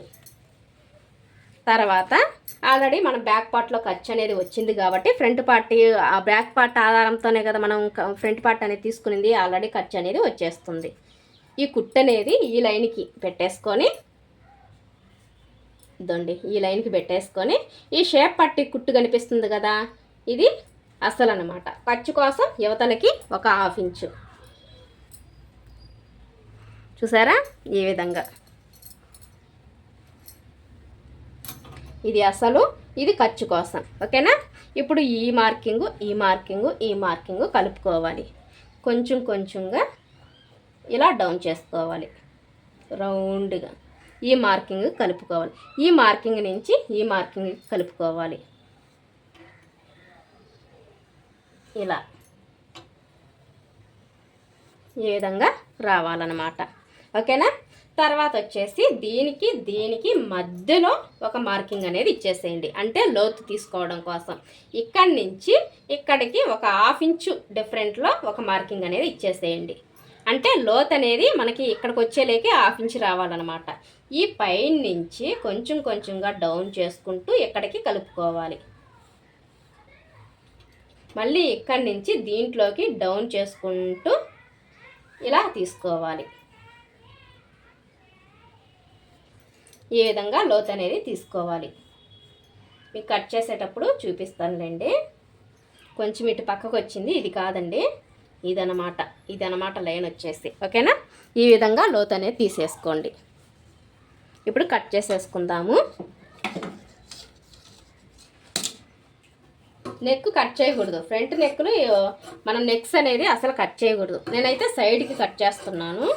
తర్వాత ఆల్రెడీ మనం బ్యాక్ పార్ట్లో ఖర్చు అనేది వచ్చింది కాబట్టి ఫ్రంట్ పార్ట్ ఆ బ్యాక్ పార్ట్ ఆధారంతోనే కదా మనం ఫ్రంట్ పార్ట్ అనేది తీసుకునింది, ఆల్రెడీ ఖర్చు అనేది వచ్చేస్తుంది. ఈ కుట్టు అనేది ఈ లైన్కి పెట్టేసుకొని ఇదండి, ఈ లైన్కి పెట్టేసుకొని ఈ షేప్ పట్టి కుట్టు కనిపిస్తుంది కదా, ఇది అసలు అనమాట. ఖర్చు కోసం యువతలకి ఒక 1/2 ఇంచు. చూసారా, ఈ విధంగా ఇది అసలు, ఇది ఖర్చు కోసం. ఓకేనా, ఇప్పుడు ఈ మార్కింగు కలుపుకోవాలి. కొంచెంగా ఇలా డౌన్ చేసుకోవాలి రౌండ్గా. ఈ మార్కింగ్ కలుపుకోవాలి. ఈ మార్కింగ్ నుంచి ఈ మార్కింగ్ కలుపుకోవాలి. ఇలా ఈ విధంగా రావాలన్నమాట. ఓకేనా, తర్వాత వచ్చేసి దీనికి మధ్యలో ఒక మార్కింగ్ అనేది ఇచ్చేసేయండి. అంటే లోతు తీసుకోవడం కోసం ఇక్కడి నుంచి ఇక్కడికి ఒక 1/2 ఇంచు డిఫరెంట్లో ఒక మార్కింగ్ అనేది ఇచ్చేసేయండి. అంటే లోత్ అనేది మనకి ఇక్కడికి వచ్చేలేకి 1/2 ఇంచు రావాలన్నమాట. ఈ పైన నుంచి కొంచెంగా డౌన్ చేసుకుంటూ ఇక్కడికి కలుపుకోవాలి. మళ్ళీ ఇక్కడి నుంచి దీంట్లోకి డౌన్ చేసుకుంటూ ఇలా తీసుకోవాలి. ఈ విధంగా లోత్ అనేది తీసుకోవాలి. మీకు కట్ చేసేటప్పుడు చూపిస్తానులేండి. కొంచెం ఇటు పక్కకు వచ్చింది, ఇది కాదండి, ఇదనమాట లైన్ వచ్చేసి. ఓకేనా, ఈ విధంగా లోతు అనేది తీసేసుకోండి. ఇప్పుడు కట్ చేసేసుకుందాము. నెక్ కట్ చేయకూడదు, ఫ్రంట్ నెక్లు మనం నెక్స్ అనేది అసలు కట్ చేయకూడదు. నేనైతే సైడ్కి కట్ చేస్తున్నాను.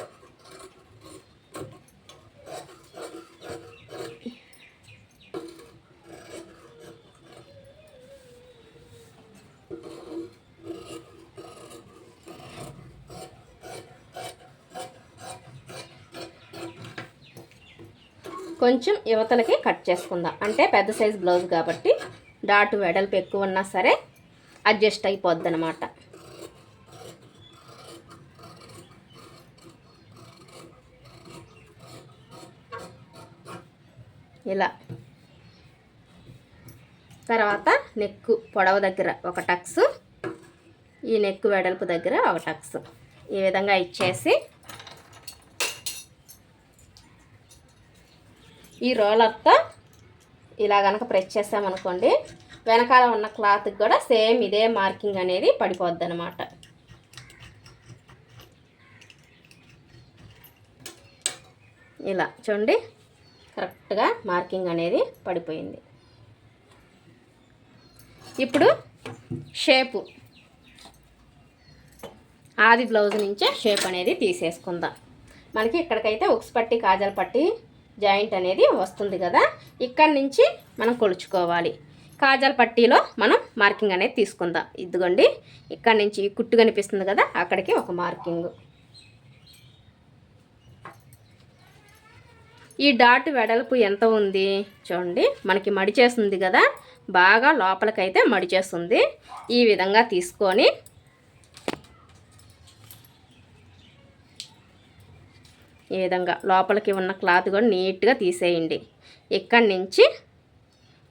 కొంచెం యువతలకి కట్ చేసుకుందాం, అంటే పెద్ద సైజ్ బ్లౌజ్ కాబట్టి డాట్ వెడల్పు ఎక్కువ ఉన్నా సరే అడ్జస్ట్ అయిపోద్ది అనమాట. ఇలా తర్వాత నెక్ పొడవు దగ్గర ఒక టక్స్, ఈ నెక్ వెడల్పు దగ్గర ఒక టక్స్, ఈ విధంగా ఇచ్చేసి ఈ రోలర్తో ఇలా కనుక ప్రెస్ చేసామనుకోండి, వెనకాల ఉన్న క్లాత్కి కూడా సేమ్ ఇదే మార్కింగ్ అనేది పడిపోద్ది అనమాట. ఇలా చూడండి, కరెక్ట్గా మార్కింగ్ అనేది పడిపోయింది. ఇప్పుడు షేపు ఆది బ్లౌజ్ నుంచే షేప్ అనేది తీసేసుకుందాం. మనకి ఇక్కడికైతే ఉక్స్ పట్టి కాజల్ పట్టి జాయింట్ అనేది వస్తుంది కదా, ఇక్కడి నుంచి మనం కొలుచుకోవాలి. కాజల్ పట్టీలో మనం మార్కింగ్ అనేది తీసుకుందాం. ఇదిగోండి, ఇక్కడి నుంచి కుట్టు కనిపిస్తుంది కదా, అక్కడికి ఒక మార్కింగ్. ఈ డాట్ వెడల్పు ఎంత ఉంది చూడండి, మనకి మడిచేస్తుంది కదా, బాగా లోపలికైతే మడిచేస్తుంది. ఈ విధంగా తీసుకొని ఈ విధంగా లోపలికి ఉన్న క్లాత్ కూడా నీట్గా తీసేయండి. ఇక్కడి నుంచి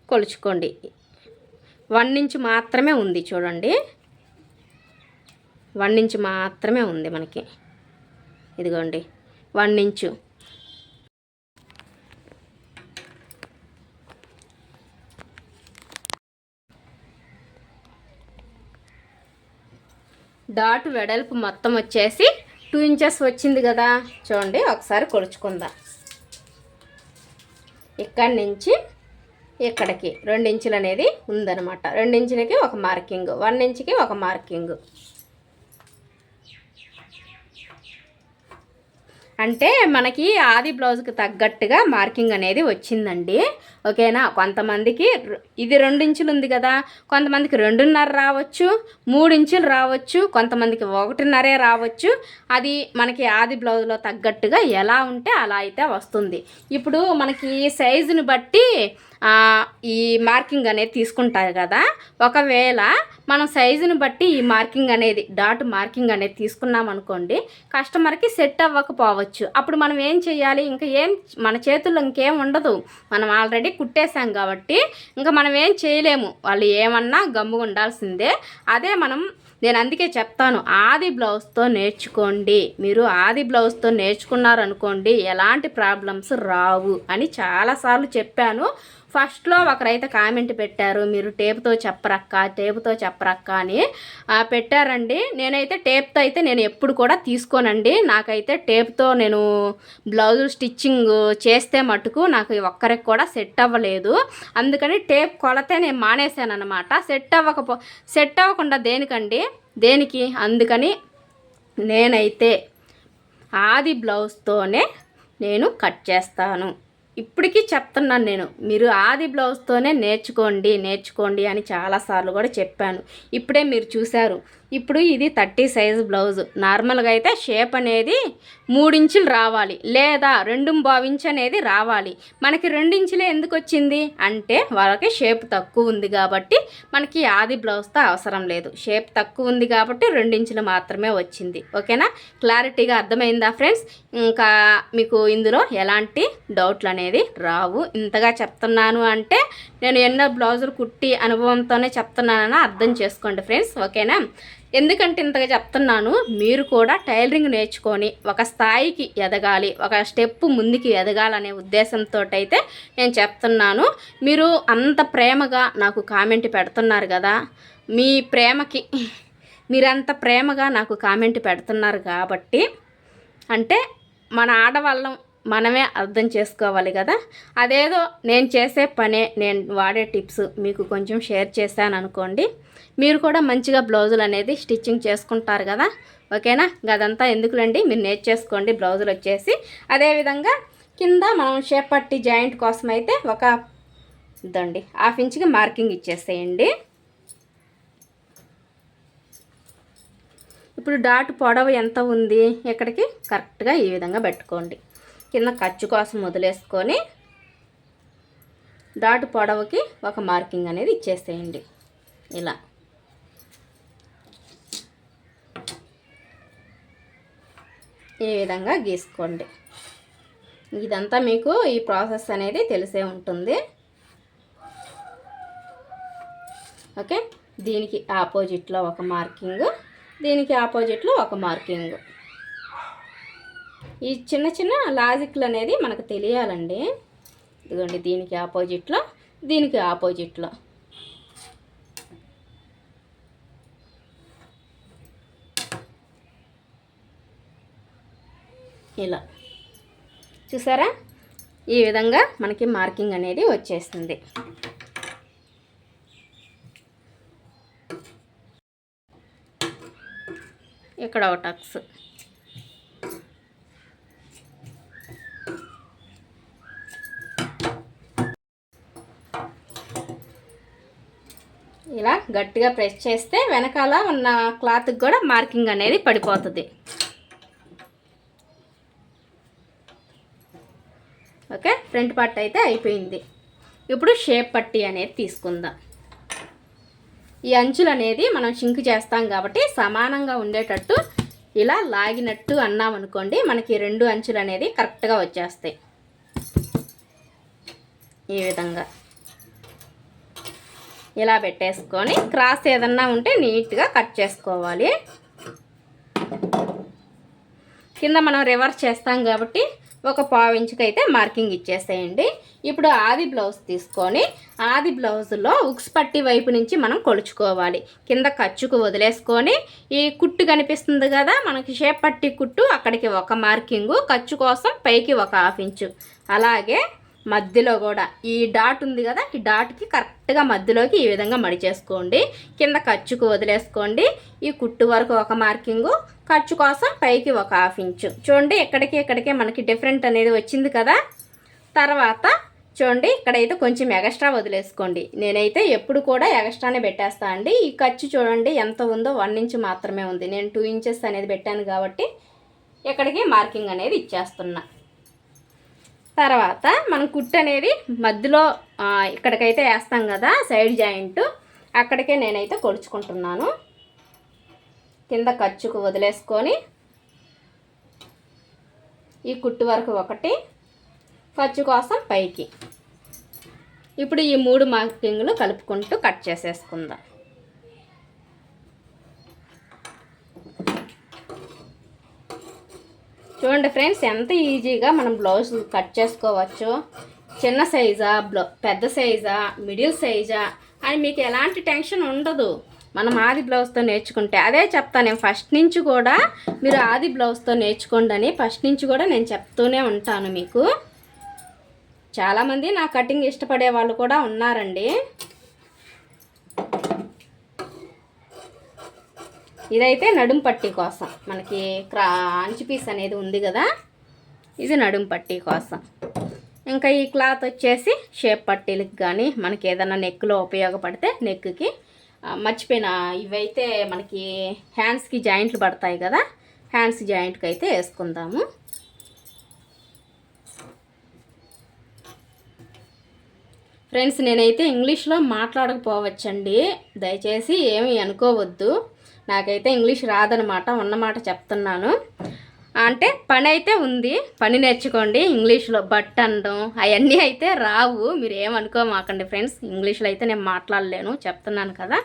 కొలుచుకోండి. 1 ఇంచ్ మాత్రమే ఉంది చూడండి, 1 ఇంచ్ మాత్రమే ఉంది మనకి. ఇదిగోండి 1 ఇంచు. డాట్ వెడల్పు మొత్తం వచ్చేసి 2 ఇంచెస్ వచ్చింది కదా, చూడండి ఒకసారి కొలుచుకుందాం. ఇక్కడి నుంచి ఇక్కడికి 2 ఇంచులు అనేది ఉందన్నమాట. 2 ఇంచులకి ఒక మార్కింగ్, 1 ఇంచుకి ఒక మార్కింగ్. అంటే మనకి ఆది బ్లౌజ్కి తగ్గట్టుగా మార్కింగ్ అనేది వచ్చిందండి. ఓకేనా, కొంతమందికి ఇది 2 ఇంచులు ఉంది కదా, కొంతమందికి 2.5 రావచ్చు, 3 ఇంచులు రావచ్చు, కొంతమందికి 1.5 రావచ్చు. అది మనకి ఆది బ్లౌజ్లో తగ్గట్టుగా ఎలా ఉంటే అలా అయితే వస్తుంది. ఇప్పుడు మనకి సైజుని బట్టి ఈ మార్కింగ్ అనేది తీసుకుంటారు కదా. ఒకవేళ మనం సైజుని బట్టి ఈ మార్కింగ్ అనేది డాట్ మార్కింగ్ అనేది తీసుకున్నాం అనుకోండి, కస్టమర్కి సెట్ అవ్వకపోవచ్చు. అప్పుడు మనం ఏం చేయాలి, ఇంకా మన చేతుల్లో ఇంకేం ఉండదు, మనం ఆల్రెడీ కుట్టేసాం కాబట్టి ఇంకా మనం ఏం చేయలేము. వాళ్ళు ఏమన్నా గమ్ముగా ఉండాల్సిందే. అదే నేను అందుకే చెప్తాను, ఆది బ్లౌజ్తో నేర్చుకోండి. మీరు ఆది బ్లౌజ్తో నేర్చుకున్నారనుకోండి, ఎలాంటి ప్రాబ్లమ్స్ రావు అని చాలాసార్లు చెప్పాను. ఫస్ట్లో ఒకరైతే కామెంట్ పెట్టారు, మీరు టేపుతో చెప్పరక్క అని పెట్టారండి. నేనైతే టేప్తో అయితే నేను ఎప్పుడు కూడా తీసుకోనండి. నాకైతే టేప్తో నేను బ్లౌజు స్టిచ్చింగ్ చేస్తే మటుకు నాకు ఒక్కరికి కూడా సెట్ అవ్వలేదు. అందుకని టేప్ కొలతే నేను మానేశాను అనమాట. సెట్ అవ్వకుండా దేనికి అందుకని నేనైతే ఆది బ్లౌజ్తోనే నేను కట్ చేస్తాను. ఇప్పటికీ చెప్తున్నాను నేను, మీరు ఆది బ్లౌజ్తోనే నేర్చుకోండి అని చాలాసార్లు కూడా చెప్పాను. ఇప్పుడే మీరు చూశారు. ఇప్పుడు ఇది 30 సైజు బ్లౌజు. నార్మల్గా అయితే షేప్ అనేది 3 ఇంచులు రావాలి, లేదా 2.5 ఇంచ్ అనేది రావాలి. మనకి 2 ఇంచులే ఎందుకు వచ్చింది అంటే, వాళ్ళకి షేప్ తక్కువ ఉంది కాబట్టి మనకి ఆది బ్లౌజ్తో అవసరం లేదు. షేప్ తక్కువ ఉంది కాబట్టి 2 ఇంచులు మాత్రమే వచ్చింది. ఓకేనా, క్లారిటీగా అర్థమైందా ఫ్రెండ్స్? ఇంకా మీకు ఇందులో ఎలాంటి డౌట్లు అనేది రావు. ఇంతగా చెప్తున్నాను అంటే నేను ఎన్నో బ్లౌజులు కుట్టి అనుభవంతోనే చెప్తున్నానని అర్థం చేసుకోండి ఫ్రెండ్స్, ఓకేనా. ఎందుకంటే ఇంతగా చెప్తున్నాను, మీరు కూడా టైలరింగ్ నేర్చుకొని ఒక స్థాయికి ఎదగాలి, ఒక స్టెప్ ముందుకి ఎదగాలనే ఉద్దేశంతో అయితే నేను చెప్తున్నాను. మీరు అంత ప్రేమగా నాకు కామెంట్ పెడుతున్నారు కదా, మీ ప్రేమకి మీరంత ప్రేమగా నాకు కామెంట్ పెడుతున్నారు కాబట్టి అంటే మన ఆడవాళ్ళం మనమే అర్థం చేసుకోవాలి కదా. అదేదో నేను చేసే పనే, నేను వాడే టిప్స్ మీకు కొంచెం షేర్ చేశాను అనుకోండి, మీరు కూడా మంచిగా బ్లౌజులు అనేది స్టిచ్చింగ్ చేసుకుంటారు కదా, ఓకేనా. అదంతా ఎందుకులండి, మీరు నేర్చేసుకోండి బ్లౌజులు వచ్చేసి. అదేవిధంగా కింద మనం షేప్ పట్టి జాయింట్ కోసం అయితే ఒక ఇదండి 1/2 ఇంచుకి మార్కింగ్ ఇచ్చేసేయండి. ఇప్పుడు డాట్ పొడవు ఎంత ఉంది ఇక్కడికి కరెక్ట్గా ఈ విధంగా పెట్టుకోండి. కింద ఖర్చు కోసం వదిలేసుకొని డాట్ పొడవుకి ఒక మార్కింగ్ అనేది ఇచ్చేసేయండి. ఇలా ఈ విధంగా గీసుకోండి. ఇదంతా మీకు ఈ ప్రాసెస్ అనేది తెలిసే ఉంటుంది, ఓకే. దీనికి ఆపోజిట్లో ఒక మార్కింగ్, దీనికి ఆపోజిట్లో ఒక మార్కింగ్. ఈ చిన్న చిన్న లాజిక్లు అనేది మనకు తెలియాలండి. ఇదిగోండి, దీనికి ఆపోజిట్లో, దీనికి ఆపోజిట్లో ఇలా చూసారా, ఈ విధంగా మనకి మార్కింగ్ అనేది వచ్చేస్తుంది. ఇక్కడ ఒక టక్స్, ఇలా గట్టిగా ప్రెస్ చేస్తే వెనకాల ఉన్న క్లాత్కి కూడా మార్కింగ్ అనేది పడిపోతుంది, ఓకే. ఫ్రంట్ పార్ట్ అయితే అయిపోయింది. ఇప్పుడు షేప్ పట్టీ అనేది తీసుకుందాం. ఈ అంచులు అనేది మనం షింక్ చేస్తాం కాబట్టి సమానంగా ఉండేటట్టు ఇలా లాగినట్టు అన్నామనుకోండి, మనకి 2 అంచులు అనేది కరెక్ట్గా వచ్చేస్తాయి. ఈ విధంగా ఇలా పెట్టేసుకొని క్రాస్ ఏదన్నా ఉంటే నీట్గా కట్ చేసుకోవాలి. కింద మనం రివర్స్ చేస్తాం కాబట్టి ఒక 1/4 ఇంచుకి అయితే మార్కింగ్ ఇచ్చేసేయండి. ఇప్పుడు ఆది బ్లౌజ్ తీసుకొని ఆది బ్లౌజ్లో ఉక్స్ పట్టి వైపు నుంచి మనం కొలుచుకోవాలి. కింద ఖర్చుకు వదిలేసుకొని ఈ కుట్టు కనిపిస్తుంది కదా మనకి షేప్ పట్టి కుట్టు, అక్కడికి ఒక మార్కింగు, ఖర్చు కోసం పైకి ఒక 1/2 ఇంచు. అలాగే మధ్యలో కూడా ఈ డాట్ ఉంది కదా, ఈ డాట్కి కరెక్ట్గా మధ్యలోకి ఈ విధంగా మడిచేసుకోండి. కింద ఖర్చుకు వదిలేసుకోండి. ఈ కుట్టు వరకు ఒక మార్కింగు, ఖర్చు కోసం పైకి ఒక 1/2 ఇంచు. చూడండి, ఇక్కడికి మనకి డిఫరెంట్ అనేది వచ్చింది కదా. తర్వాత చూడండి, ఇక్కడైతే కొంచెం ఎక్స్ట్రా వదిలేసుకోండి. నేనైతే ఎప్పుడు కూడా ఎక్స్ట్రానే పెట్టేస్తా అండి. ఈ ఖర్చు చూడండి ఎంత ఉందో, 1 ఇంచు మాత్రమే ఉంది. నేను 2 ఇంచెస్ అనేది పెట్టాను కాబట్టి ఇక్కడికి మార్కింగ్ అనేది ఇచ్చేస్తున్నా. తర్వాత మనం కుట్టు అనేది మధ్యలో ఇక్కడికైతే వేస్తాం కదా సైడ్ జాయింట్, అక్కడికే నేనైతే కొలుచుకుంటున్నాను. కింద ఖర్చుకు వదిలేసుకొని ఈ కుట్టు వరకు ఒకటి, ఖర్చు కోసం పైకి. ఇప్పుడు ఈ 3 మార్కింగ్లు కలుపుకుంటూ కట్ చేసేసుకుందాం. చూడండి ఫ్రెండ్స్, ఎంత ఈజీగా మనం బ్లౌజ్ కట్ చేసుకోవచ్చు. చిన్న సైజా, పెద్ద సైజా, మిడిల్ సైజా అని మీకు ఎలాంటి టెన్షన్ ఉండదు మనం ఆది బ్లౌజ్తో నేర్చుకుంటే. అదే చెప్తాను నేను ఫస్ట్ నుంచి కూడా, మీరు ఆది బ్లౌజ్తో నేర్చుకోండి అని ఫస్ట్ నుంచి కూడా నేను చెప్తూనే ఉంటాను మీకు. చాలామంది నా కటింగ్ ఇష్టపడే వాళ్ళు కూడా ఉన్నారండి. ఇదైతే నడుం పట్టీ కోసం, మనకి అంచు పీస్ అనేది ఉంది కదా, ఇది నడుం పట్టీ కోసం. ఇంకా ఈ క్లాత్ వచ్చేసి షేప్ పట్టీలకు కానీ మనకి ఏదైనా నెక్లో ఉపయోగపడితే నెక్కి. మర్చిపోయిన ఇవైతే మనకి హ్యాండ్స్కి జాయింట్లు పడతాయి కదా, హ్యాండ్స్ జాయింట్కి అయితే వేసుకుందాము. ఫ్రెండ్స్, నేనైతే ఇంగ్లీష్లో మాట్లాడకపోవచ్చండి, దయచేసి ఏమీ అనుకోవద్దు. నాకైతే ఇంగ్లీష్ రాదనమాట, ఉన్నమాట చెప్తున్నాను. అంటే పని అయితే ఉంది, పని నేర్చుకోండి. ఇంగ్లీష్లో బట్ అనడం అవన్నీ అయితే రావు, మీరు ఏమనుకోమాకండి ఫ్రెండ్స్. ఇంగ్లీష్లో అయితే నేను మాట్లాడలేను, చెప్తున్నాను కదా.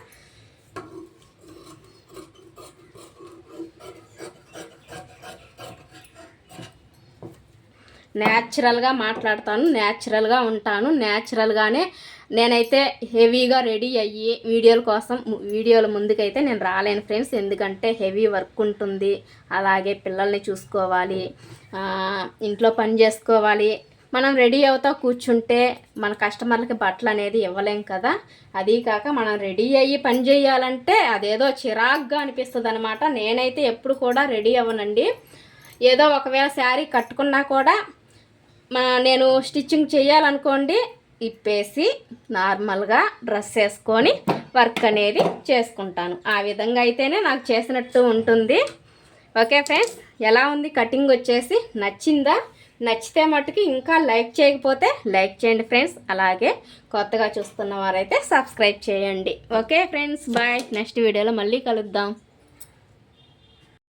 న్యాచురల్గా మాట్లాడతాను, న్యాచురల్గా ఉంటాను, న్యాచురల్గానే నేనైతే హెవీగా రెడీ అయ్యి వీడియోల ముందుకైతే నేను రాలేను ఫ్రెండ్స్. ఎందుకంటే హెవీ వర్క్ ఉంటుంది, అలాగే పిల్లల్ని చూసుకోవాలి, ఇంట్లో పని చేసుకోవాలి. మనం రెడీ అవుతా కూర్చుంటే మన కస్టమర్లకి బట్టలు అనేది ఇవ్వలేం కదా. అదీ కాక మనం రెడీ అయ్యి పని చేయాలంటే అదేదో చిరాగ్గా అనిపిస్తుంది అనమాట. నేనైతే ఎప్పుడు కూడా రెడీ అవ్వనండి. ఏదో ఒకవేళ శారీ కట్టుకున్నా కూడా నేను స్టిచ్చింగ్ చేయాలనుకోండి, ఇప్పేసి నార్మల్గా డ్రెస్ వేసుకొని వర్క్ అనేది చేసుకుంటాను. ఆ విధంగా అయితేనే నాకు చేసినట్టు ఉంటుంది. ఓకే ఫ్రెండ్స్, ఎలా ఉంది కటింగ్ వచ్చేసి? నచ్చిందా? నచ్చితే మట్టుకు ఇంకా లైక్ చేయకపోతే లైక్ చేయండి ఫ్రెండ్స్. అలాగే కొత్తగా చూస్తున్న వారైతే సబ్స్క్రైబ్ చేయండి. Okay friends, bye. నెక్స్ట్ వీడియోలో మళ్ళీ కలుద్దాం.